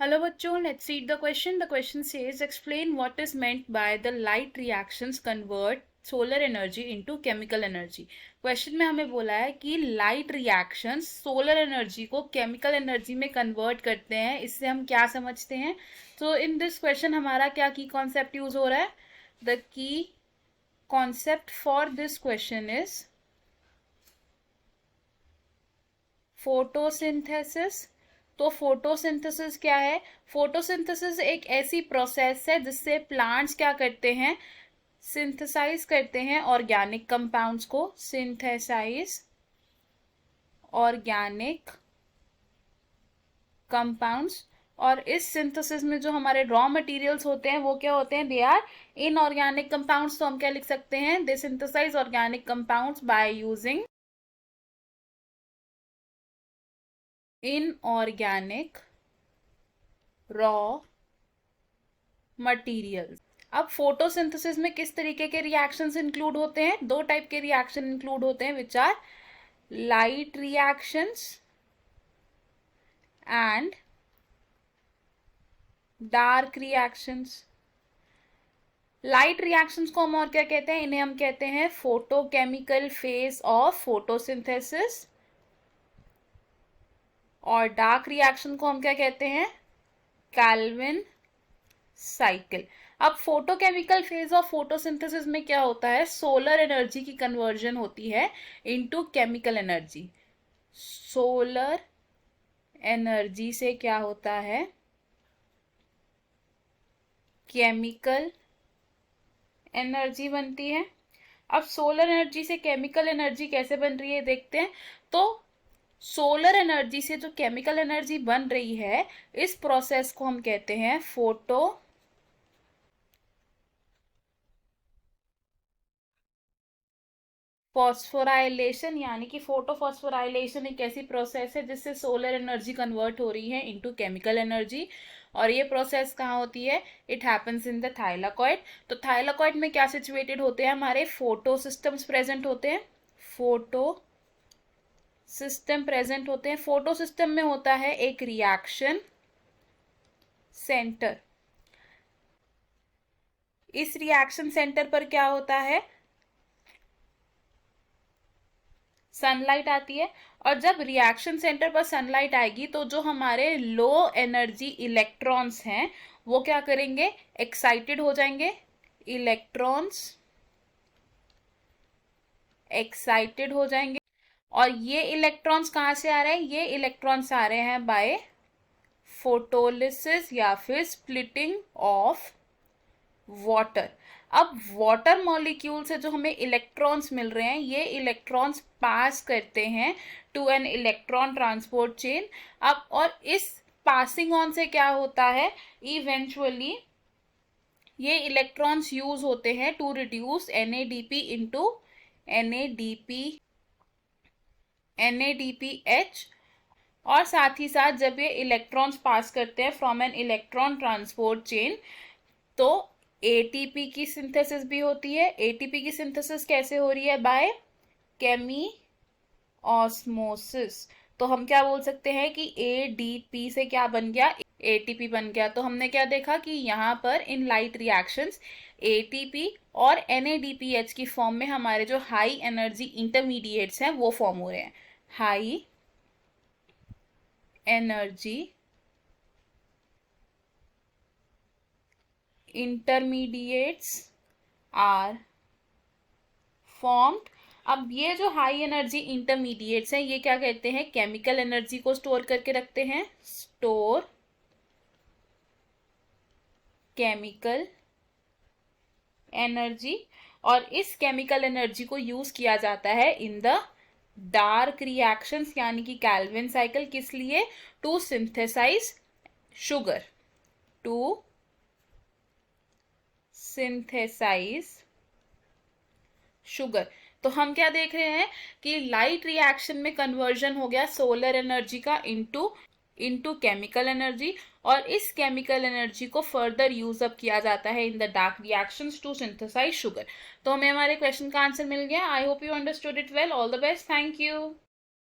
Hello बच्चों, let's read the question. The question says explain what is meant by the light reactions convert solar energy into chemical energy. Question में हमें बोला है कि light reactions solar energy को chemical energy में convert करते हैं. इससे हम क्या समझते हैं? तो इन दिस क्वेश्चन हमारा क्या की कॉन्सेप्ट यूज हो रहा है? The key concept for this question is photosynthesis. तो फोटोसिंथेसिस क्या है? फोटोसिंथेसिस एक ऐसी प्रोसेस है जिससे प्लांट्स क्या करते हैं? सिंथेसाइज करते हैं ऑर्गेनिक कंपाउंड्स को. Synthesize organic compounds. और इस सिंथेसिस में जो हमारे रॉ मटेरियल्स होते हैं वो क्या होते हैं? They are inorganic compounds. तो हम क्या लिख सकते हैं? They synthesise organic compounds by using inorganic raw materials. अब फोटोसिंथेसिस में किस तरीके के रिएक्शंस इंक्लूड होते हैं? दो टाइप के रिएक्शन इंक्लूड होते हैं, which are light reactions and dark reactions. Light reactions को हम और क्या कहते हैं? इन्हें हम कहते हैं फोटोकेमिकल फेज ऑफ फोटोसिंथेसिस. और डार्क रिएक्शन को हम क्या कहते हैं? Calvin cycle. अब फोटोकेमिकल फेज ऑफ फोटोसिंथेसिस में क्या होता है? सोलर एनर्जी की कन्वर्जन होती है into chemical energy. Solar energy से क्या होता है? केमिकल एनर्जी बनती है. अब सोलर एनर्जी से केमिकल एनर्जी कैसे बन रही है देखते हैं. तो सोलर एनर्जी से जो केमिकल एनर्जी बन रही है, इस प्रोसेस को हम कहते हैं फोटो फॉस्फोराइलेशन. यानी कि फोटो फॉस्फोराइलेशन एक ऐसी प्रोसेस है जिससे सोलर एनर्जी कन्वर्ट हो रही है इनटू केमिकल एनर्जी. और ये प्रोसेस कहाँ होती है? It happens in the thylakoid. तो थाइलाकॉइड में क्या सिचुएटेड होते हैं? हमारे फोटो सिस्टम्स प्रेजेंट होते हैं. फोटो सिस्टम प्रेजेंट होते हैं. फोटो सिस्टम में होता है एक रिएक्शन सेंटर. इस रिएक्शन सेंटर पर क्या होता है? सनलाइट आती है. और जब रिएक्शन सेंटर पर सनलाइट आएगी तो जो हमारे लो एनर्जी इलेक्ट्रॉन्स हैं वो क्या करेंगे? एक्साइटेड हो जाएंगे. इलेक्ट्रॉन्स एक्साइटेड हो जाएंगे. और ये इलेक्ट्रॉन्स कहाँ से आ रहे हैं? ये इलेक्ट्रॉन्स आ रहे हैं बाय फोटोलिसिस या फिर स्प्लिटिंग ऑफ वाटर. अब वाटर मॉलिक्यूल से जो हमें इलेक्ट्रॉन्स मिल रहे हैं, ये इलेक्ट्रॉन्स पास करते हैं to an electron transport chain. अब और इस पासिंग ऑन से क्या होता है? इवेंचुअली ये इलेक्ट्रॉन्स यूज होते हैं to reduce NADP into NADPH. और साथ ही साथ जब ये इलेक्ट्रॉन्स पास करते हैं from N electron transport chain तो ATP की सिंथेसिस भी होती है. ATP की सिंथेसिस कैसे हो रही है? बाय केमी ऑस्मोसिस. तो हम क्या बोल सकते हैं कि ADP से क्या बन गया? ATP बन गया. तो हमने क्या देखा कि यहाँ पर इन लाइट रिएक्शंस ATP और NADPH की फॉर्म में हमारे जो हाई एनर्जी इंटरमीडिएट्स हैं वो फॉर्म हो रहे हैं. High energy intermediates are formed. अब ये जो हाई एनर्जी इंटरमीडिएट्स हैं ये क्या कहते हैं? केमिकल एनर्जी को स्टोर करके रखते हैं. Store chemical energy. और इस केमिकल एनर्जी को यूज किया जाता है इन द डार्क रिएक्शंस यानी कि कैल्विन साइकिल. किस लिए? To synthesize sugar. To synthesize sugar. तो हम क्या देख रहे हैं कि लाइट रिएक्शन में कन्वर्जन हो गया सोलर एनर्जी का इनटू केमिकल एनर्जी. और इस केमिकल एनर्जी को फर्दर यूज अप किया जाता है in the dark reactions to synthesize sugar. तो हमें हमारे क्वेश्चन का आंसर मिल गया. I hope you understood it well. All the best. Thank you.